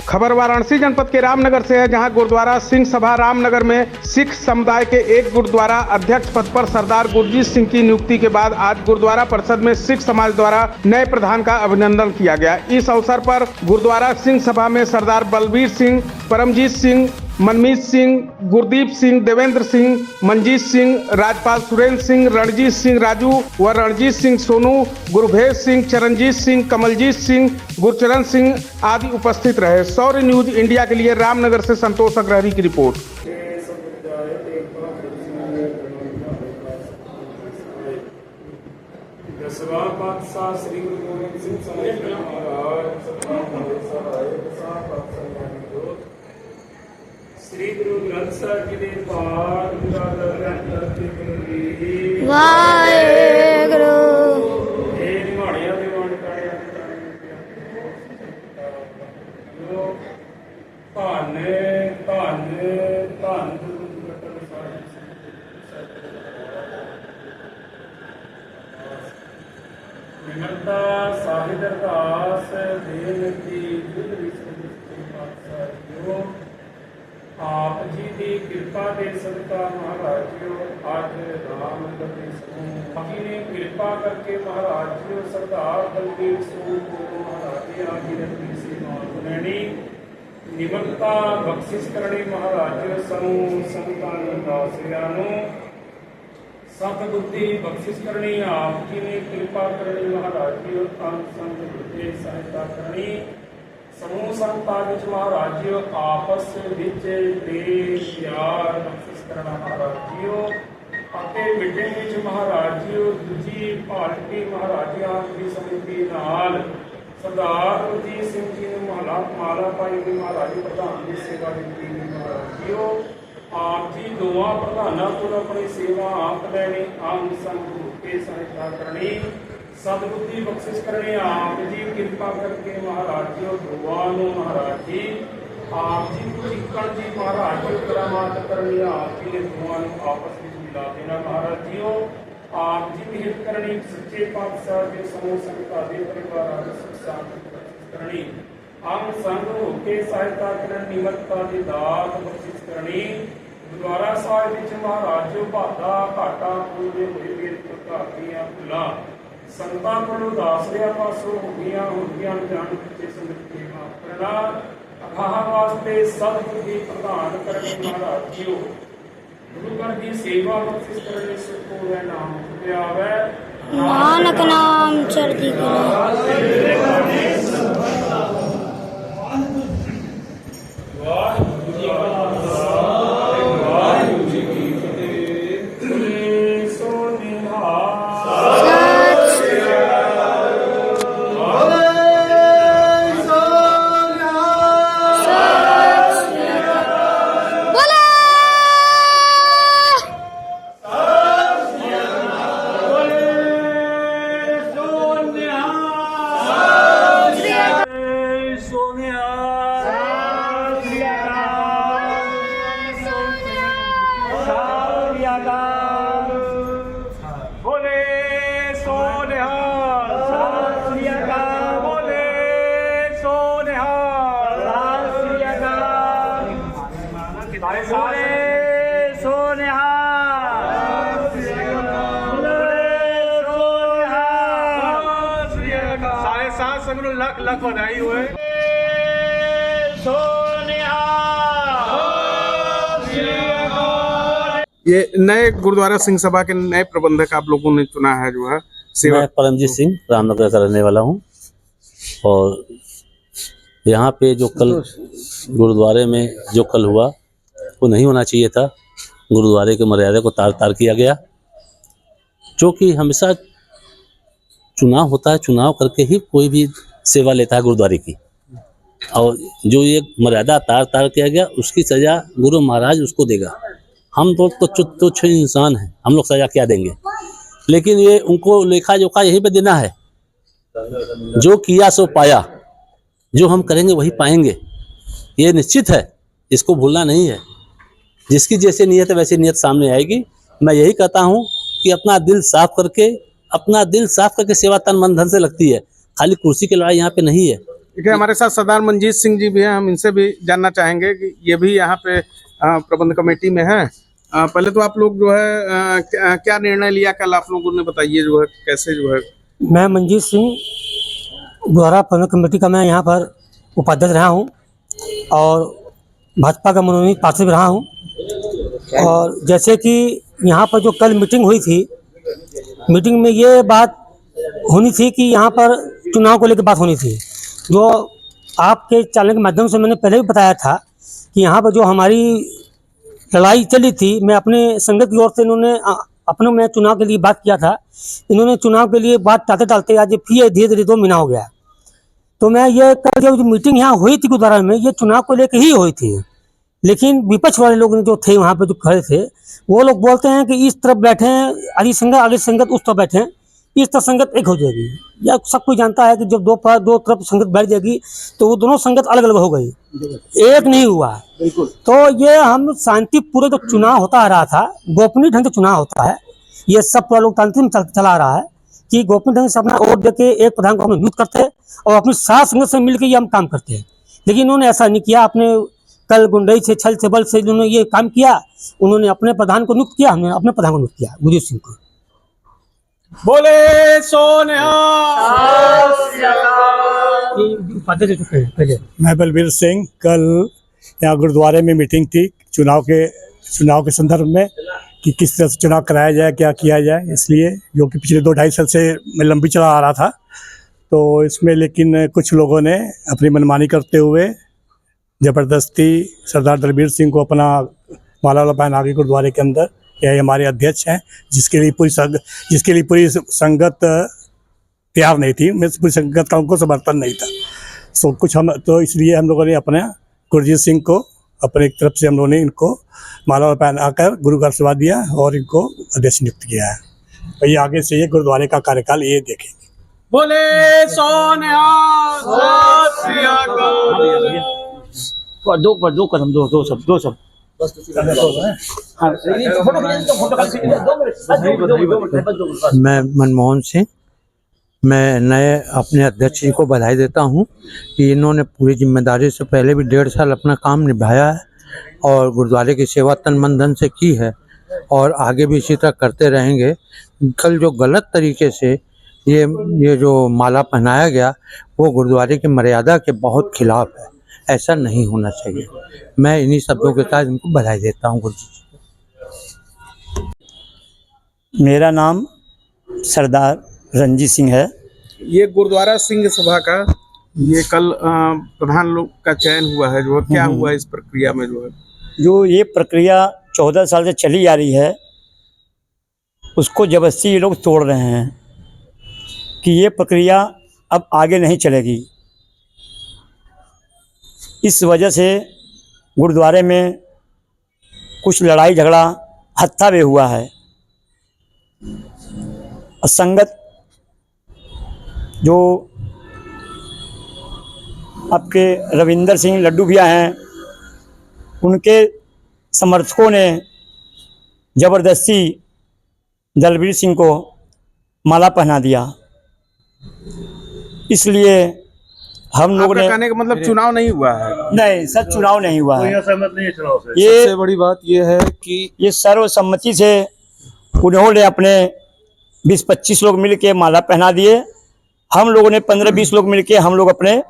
खबर वाराणसी जनपद के रामनगर से है, जहां गुरुद्वारा सिंह सभा रामनगर में सिख समुदाय के एक गुरुद्वारा अध्यक्ष पद पर सरदार गुरजीत सिंह की नियुक्ति के बाद आज गुरुद्वारा परिषद में सिख समाज द्वारा नए प्रधान का अभिनंदन किया गया। इस अवसर पर गुरुद्वारा सिंह सभा में सरदार बलबीर सिंह, परमजीत सिंह, मनमीत सिंह, गुरदीप सिंह, देवेंद्र सिंह, मंजीत सिंह, राजपाल सुरेंद्र सिंह, रणजीत सिंह राजू व रणजीत सिंह सोनू, गुरभेज सिंह, चरणजीत सिंह, कमलजीत सिंह, गुरचरण सिंह आदि उपस्थित रहे। सौर्य न्यूज इंडिया के लिए रामनगर से संतोष अग्रहरी की रिपोर्ट। दसवां पातशाह श्री गुरु गोबिंद सिंह साहिब श्री गुरु ग्रंथ साहिब जी के पाठ वाहेगुरु निमरता साहिब अरदास बेनती जुग विश्व आप जी की कृपा के सदका महाराज जी आज रामनगर के समूह जी ने कृपा करके महाराज जी सरदार बलबीर सिंह महाराज जी आदि रखी सेवा सुनैनी निमरता बख्शिश करनी महाराज जी समूह संतान दासियानु सतबुद्धि बख्शिश करनी आप जी ने कृपा करनी महाराज जी और संत बुद्धि सहायता करनी समूह संतां विच महाराज जी आपस विच प्रेम प्यार बख्शिश करना महाराज जी ਅਤੇ ਮੀਟਿੰਗ ਵਿੱਚ ਮਹਾਰਾਜ ਜੀ ਦੂਜੀ ਪਾਰਟੀ महाराज जी ਆਪ ਦੀ ਸਮਿਤੀ ਨਾਲ ਸਰਦਾਰ ਗੁਰਜੀਤ ਸਿੰਘ ਜੀ ਨੂੰ ਮਾਲਾ ਪਾਈ ਗਈ महाराज जी ਪ੍ਰਧਾਨ ਦੀ ਸੇਵਾ ਦਿੱਤੀ ਗਈ महाराज जी आप जी दोवां प्रधानों को अपनी सेवा आप लैनी आम संग के सहायता करनी सदबुद्धि बख्शिश करनी आप जी कृपा करके महाराज जी दोवां महाराज जी आप जी चिक्कड़ जी महाराज जी करामात करनी आप जी ने दोवां आपस में मिला देना महाराज जी आप जी मेहर करनी सच्चे पातशाह के समूह संगता दे परिवार सुख शांति करनी आम संग होके सहायता करन निमरता की दात बख्शिश करनी गुरुद्वारा साहिब विच महाराज जी भादा घाटा पूरे हुए वीर प्रकाशियां भुला संतां कोलों दासरिया पासों होगियां जान के समृद्धि माफ करना अथाह वास्ते सदबुद्धि प्रदान करनी महाराज जी गुरु घर की सेवा बख्शिश करने से पूरा नाम आवे नानक नाम चढ़ती करो। लाख लाख बधाई हुए। ये नए गुरुद्वारा सिंह सभा के नए प्रबंधक आप लोगों ने चुना है जो है मैं परमजीत सिंह रामनगर का रहने वाला हूँ और यहाँ पे जो कल गुरुद्वारे में जो कल हुआ वो नहीं होना चाहिए था। गुरुद्वारे के मर्यादा को तार तार किया गया, जो कि हमेशा चुनाव होता है, चुनाव करके ही कोई भी सेवा लेता है गुरुद्वारे की, और जो ये मर्यादा तार तार किया गया उसकी सज़ा गुरु महाराज उसको देगा। हम तो तुच्छ इंसान हैं, हम लोग सज़ा क्या देंगे, लेकिन ये उनको लेखा जोखा यहीं पे देना है। जो किया सो पाया, जो हम करेंगे वही पाएंगे, ये निश्चित है, इसको भूलना नहीं है। जिसकी जैसे नियत है वैसे नियत सामने आएगी। मैं यही कहता हूँ कि अपना दिल साफ करके सेवा तन मन धन से लगती है, खाली कुर्सी की लड़ाई यहाँ पे नहीं है। देखिए हमारे साथ सरदार मंजीत सिंह जी भी हैं, हम इनसे भी जानना चाहेंगे कि ये भी यहाँ पे प्रबंध कमेटी में हैं। पहले तो आप लोग जो है क्या निर्णय लिया कल, आप लोगों ने बताइए जो है कैसे जो है। मैं मंजीत सिंह द्वारा प्रबंधक कमेटी का मैं यहाँ पर उपाध्यक्ष रहा हूँ और भाजपा का मनोनीत पार्षद रहा हूँ। और जैसे कि यहाँ पर जो कल मीटिंग हुई थी, मीटिंग में ये बात होनी थी कि यहाँ पर चुनाव को लेकर बात होनी थी। जो आपके चैनल के माध्यम से मैंने पहले भी बताया था कि यहाँ पर जो हमारी लड़ाई चली थी, मैं अपने संगत की ओर से इन्होंने अपने में चुनाव के लिए बात किया था। इन्होंने चुनाव के लिए बात टालते टालते आज फिर धीरे धीरे 2 महीना हो गया। तो मैं ये कल जो मीटिंग यहाँ हुई थी गुरुद्वारा में, ये चुनाव को लेकर ही हुई थी। लेकिन विपक्ष वाले लोग जो थे वहाँ पर जो खड़े थे, वो लोग बोलते हैं कि इस तरफ बैठे हैं आदि संगत, आगे संगत उस तरफ बैठे हैं, इस तरफ संगत एक हो जाएगी। या सब कोई जानता है कि जब दो तरफ संगत बैठ जाएगी तो वो दोनों संगत अलग अलग हो गई, एक नहीं हुआ। तो ये हम शांतिपूर्वक जो चुनाव होता आ रहा था, गोपनीय ढंग से चुनाव होता है, ये सब पूरा लोकतांत्रिक में चला आ रहा है कि गोपनीय ढंग से अपना वोट देके एक प्रधान को हम नियुक्त करते हैं और अपनी साथ संगत से मिलकर ये हम काम करते हैं। लेकिन इन्होंने ऐसा नहीं किया। अपने कल गुंडई से, छल से, बल से इन्होंने ये काम किया। उन्होंने अपने प्रधान को नियुक्त किया, हमने अपने प्रधान को नियुक्त किया, गुरजीत सिंह को। बोले सोनिया। मैं बलबीर सिंह, कल यहाँ गुरुद्वारे में मीटिंग थी चुनाव के संदर्भ में कि किस तरह से चुनाव कराया जाए, क्या किया जाए, इसलिए जो कि पिछले 2-2.5 साल से लंबी चला आ रहा था। तो इसमें लेकिन कुछ लोगों ने अपनी मनमानी करते हुए ज़बरदस्ती सरदार दलबीर सिंह को अपना माला पहन आगे गुरुद्वारे के अंदर, यह हमारे अध्यक्ष हैं, जिसके लिए पूरी संगत तैयार नहीं थी, मैं पूरी संगत का उनको समर्थन नहीं था। तो इसलिए हम लोगों ने अपने गुरजीत सिंह को अपने तरफ से हम लोगों ने इनको माला पहन आकर गुरु का आशीर्वाद दिया और इनको अध्यक्ष नियुक्त किया है। तो ये आगे से ये गुरुद्वारे का कार्यकाल ये देखेंगे। बोले सोनिया। दो कदम दो सब मैं मनमोहन सिंह, मैं नए अपने अध्यक्ष जी को बधाई देता हूं कि इन्होंने पूरी जिम्मेदारी से पहले भी 1.5 साल अपना काम निभाया है और गुरुद्वारे की सेवा तन मन धन से की है और आगे भी इसी तरह करते रहेंगे। कल जो गलत तरीके से ये जो माला पहनाया गया वो गुरुद्वारे की मर्यादा के बहुत खिलाफ है, ऐसा नहीं होना चाहिए। मैं इन्हीं शब्दों के साथ इनको बधाई देता हूँ। गुरुजी, मेरा नाम सरदार रंजीत सिंह है। ये गुरुद्वारा सिंह सभा का ये कल प्रधान लोग का चयन हुआ है, जो क्या हुआ इस प्रक्रिया में जो ये प्रक्रिया 14 साल से चली आ रही है, उसको जबरदस्ती ये लोग तोड़ रहे हैं कि ये प्रक्रिया अब आगे नहीं चलेगी। इस वजह से गुरुद्वारे में कुछ लड़ाई झगड़ा हत्था भी हुआ है। संगत जो आपके रविंदर सिंह लड्डू भैया हैं, उनके समर्थकों ने ज़बरदस्ती दलबीर सिंह को माला पहना दिया। इसलिए हम लोगों ने कहने का मतलब चुनाव नहीं हुआ है। नहीं सर, चुनाव नहीं हुआ है। सहमत नहीं है चुनाव से। ये सबसे बड़ी बात ये है कि ये सर्वसम्मति से उन्होंने अपने 20-25 लोग मिलके माला पहना दिए। हम लोगों ने 15-20 लोग मिलके हम लोग अपने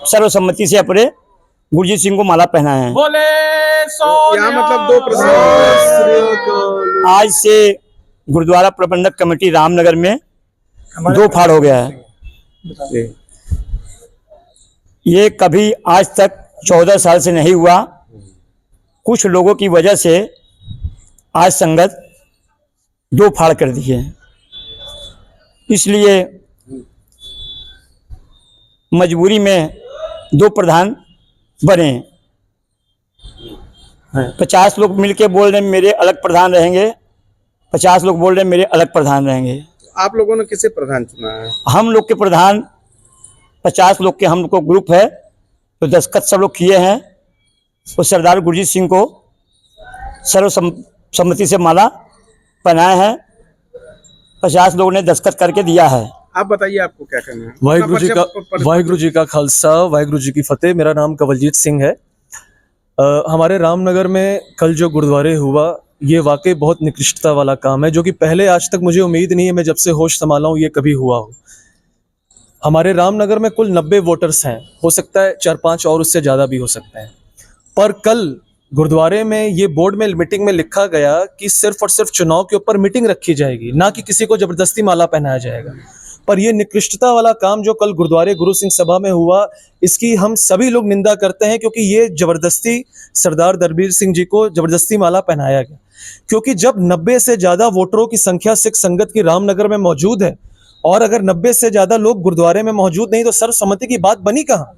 सर्वसम्मति से अपने गुरजीत सिंह को माला पहनाए हैं। बोले यहाँ मतलब 2 प्रश्न। आज से गुरुद्वारा प्रबंधक कमेटी रामनगर में 2 फाड़ हो गया है। ये कभी आज तक 14 साल से नहीं हुआ। कुछ लोगों की वजह से आज संगत 2 फाड़ कर दी है। इसलिए मजबूरी में 2 प्रधान बने। 50 लोग मिलके बोल रहे मेरे अलग प्रधान रहेंगे, 50 लोग बोल रहे मेरे अलग प्रधान रहेंगे। आप लोगों ने किसे प्रधान चुना है? हम लोग के प्रधान 50 लोग के हम लोग को ग्रुप है, तो दस्तखत सब लोग किए हैं। तो सरदार गुरजीत सिंह को सर्वसम्मति से माला पहनाए हैं। 50 लोगों ने दस्तखत करके दिया है। आप बताइए आपको क्या कहना है। वाहिगुरु जी का खालसा, वाहिगुरु जी की फतेह। मेरा नाम कंवलजीत सिंह है। हमारे रामनगर में कल जो गुरुद्वारे हुआ, ये वाकई बहुत निकृष्टता वाला काम है, जो कि पहले आज तक मुझे उम्मीद नहीं है, मैं जब से होश संभाला हूँ, ये कभी हुआ हो। हमारे रामनगर में कुल 90 वोटर्स हैं, हो सकता है 4-5 और उससे ज़्यादा भी हो सकते हैं। पर कल गुरुद्वारे में ये बोर्ड में मीटिंग में लिखा गया कि सिर्फ और सिर्फ चुनाव के ऊपर मीटिंग रखी जाएगी, ना कि किसी को जबरदस्ती माला पहनाया जाएगा। पर ये निकृष्टता वाला काम जो कल गुरुद्वारे गुरु सिंह सभा में हुआ, इसकी हम सभी लोग निंदा करते हैं, क्योंकि ये जबरदस्ती सरदार दलबीर सिंह जी को जबरदस्ती माला पहनाया गया। क्योंकि जब 90 से ज़्यादा वोटरों की संख्या सिख संगत की रामनगर में मौजूद है, और अगर 90 से ज़्यादा लोग गुरुद्वारे में मौजूद नहीं, तो सर्वसम्मति की बात बनी कहाँ?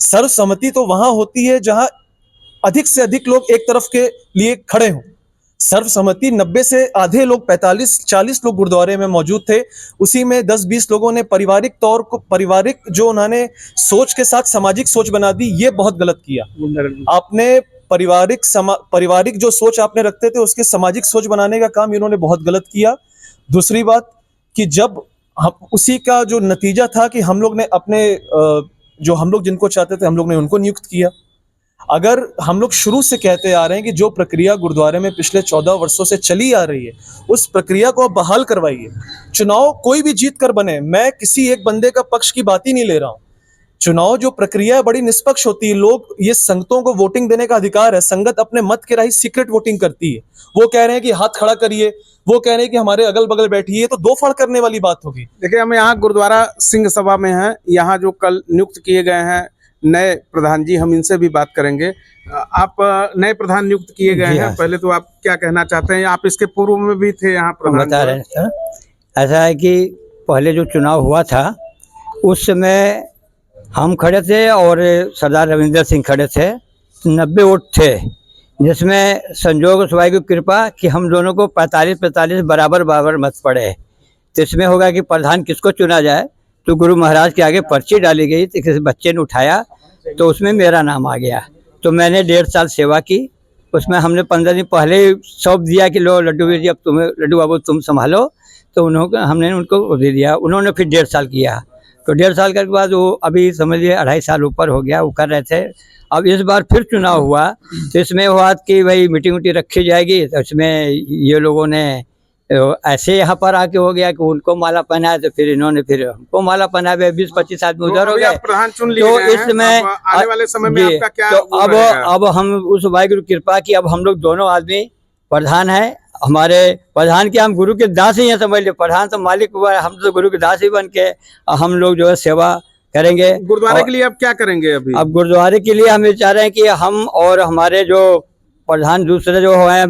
सर्वसम्मति तो वहाँ होती है जहाँ अधिक से अधिक लोग एक तरफ के लिए खड़े हों। सर्वसम्मति 90 से आधे लोग 45-40 लोग गुरुद्वारे में मौजूद थे, उसी में 10-20 लोगों ने पारिवारिक तौर को, पारिवारिक जो उन्होंने सोच के साथ सामाजिक सोच बना दी, ये बहुत गलत किया आपने। पारिवारिक जो सोच आपने रखते थे, उसके सामाजिक सोच बनाने का काम इन्होंने बहुत गलत किया। दूसरी बात कि जब हम उसी का जो नतीजा था कि हम लोग ने अपने जो हम लोग जिनको चाहते थे, हम लोग ने उनको नियुक्त किया। अगर हम लोग शुरू से कहते आ रहे हैं कि जो प्रक्रिया गुरुद्वारे में पिछले 14 वर्षों से चली आ रही है, उस प्रक्रिया को आप बहाल करवाइए। चुनाव कोई भी जीत कर बने, मैं किसी एक बंदे का पक्ष की बात ही नहीं ले रहा हूँ। चुनाव जो प्रक्रिया है बड़ी निष्पक्ष होती है। लोग, ये संगतों को वोटिंग देने का अधिकार है, संगत अपने मत के राही सीक्रेट वोटिंग करती है। वो कह रहे हैं कि हाथ खड़ा करिए, वो कह रहे हैं कि हमारे अगल बगल बैठिए, तो दो फाड़ करने वाली बात होगी। देखिए, हम यहाँ गुरुद्वारा सिंह सभा में हैं। यहाँ जो कल नियुक्त किए गए हैं नए प्रधान जी, हम इनसे भी बात करेंगे। आप नए प्रधान नियुक्त किए गए हैं, पहले तो आप क्या कहना चाहते हैं? आप इसके पूर्व में भी थे यहाँ प्रधान? बता रहे हैं सर, ऐसा है कि पहले जो चुनाव हुआ था, उस समय हम खड़े थे और सरदार रविंदर सिंह खड़े थे। 90 वोट थे, जिसमें संजोग स्वाई की कृपा कि हम दोनों को 45-45 बराबर मत पड़े। तो इसमें होगा कि प्रधान किसको चुना जाए, तो गुरु महाराज के आगे पर्ची डाली गई, तो किसी बच्चे ने उठाया, तो उसमें मेरा नाम आ गया। तो मैंने 1.5 साल सेवा की। उसमें हमने 15 दिन पहले सौंप दिया कि लो लड्डू जी, अब तुम्हें, लड्डू बाबू तुम संभालो। तो हमने उनको दे दिया। उन्होंने फिर 1.5 साल किया। तो 1.5 साल के बाद वो अभी समझिए 2.5 साल ऊपर हो गया, वो कर रहे थे। अब इस बार फिर चुनाव हुआ, तो इसमें हुआ कि भाई मीटिंग रखी जाएगी। तो इसमें ये लोगों ने ऐसे यहाँ पर आके हो गया कि उनको माला पहनाया, तो फिर इन्होंने फिर हमको माला पहनाया। 20-25 आदमी उधर हो गए। प्रधान चुन लिए तो गए इसमें हैं। आने वाले समय में आपका क्या? तो अब हम उस वाहिगुरु कृपा की, अब हम लोग दोनों आदमी प्रधान है। हमारे प्रधान के हम गुरु के दास ही हैं, समझ लो। प्रधान तो मालिक हुआ है, हम तो गुरु के दास ही बन के हम लोग जो है सेवा करेंगे। गुरुद्वारे के लिए अब क्या करेंगे? अभी अब गुरुद्वारे के लिए हम चाह रहे हैं कि हम और हमारे जो प्रधान दूसरे जो हैं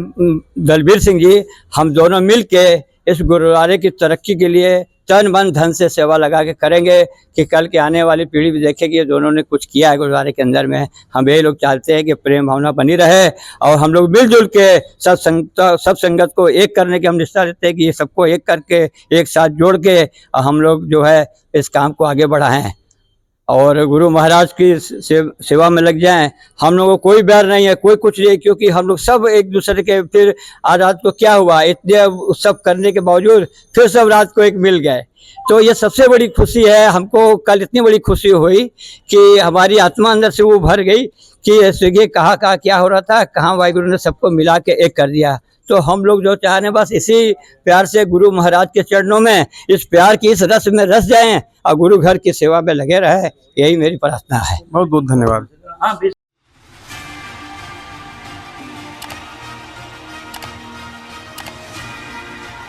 दलबीर सिंह जी, हम दोनों मिल के इस गुरुद्वारे की तरक्की के लिए तन मन धन से सेवा लगा के करेंगे, कि कल के आने वाली पीढ़ी भी देखे कि ये दोनों ने कुछ किया है गुरुद्वारे के अंदर में। हम यही लोग चाहते हैं कि प्रेम भावना बनी रहे, और हम लोग मिलजुल के सब संगत को एक करने की हम निष्ठा देते हैं कि ये सबको एक करके एक साथ जोड़ के हम लोग जो है इस काम को आगे बढ़ाएं और गुरु महाराज की सेवा में लग जाएं। हम लोगों को कोई बैर नहीं है, कोई कुछ नहीं, क्योंकि हम लोग सब एक दूसरे के, फिर आज रात को क्या हुआ, इतने सब करने के बावजूद फिर सब रात को एक मिल गए। तो ये सबसे बड़ी खुशी है हमको। कल इतनी बड़ी खुशी हुई कि हमारी आत्मा अंदर से वो भर गई कि स्वर्गीय कहाँ क्या हो रहा था, कहाँ वाहिगुरु ने सबको मिला के एक कर दिया। तो हम लोग जो चाह रहे हैं, बस इसी प्यार से गुरु महाराज के चरणों में, इस प्यार की इस रस में रस जाएं और गुरु घर की सेवा में लगे रहे, यही मेरी प्रार्थना है। बहुत बहुत धन्यवाद।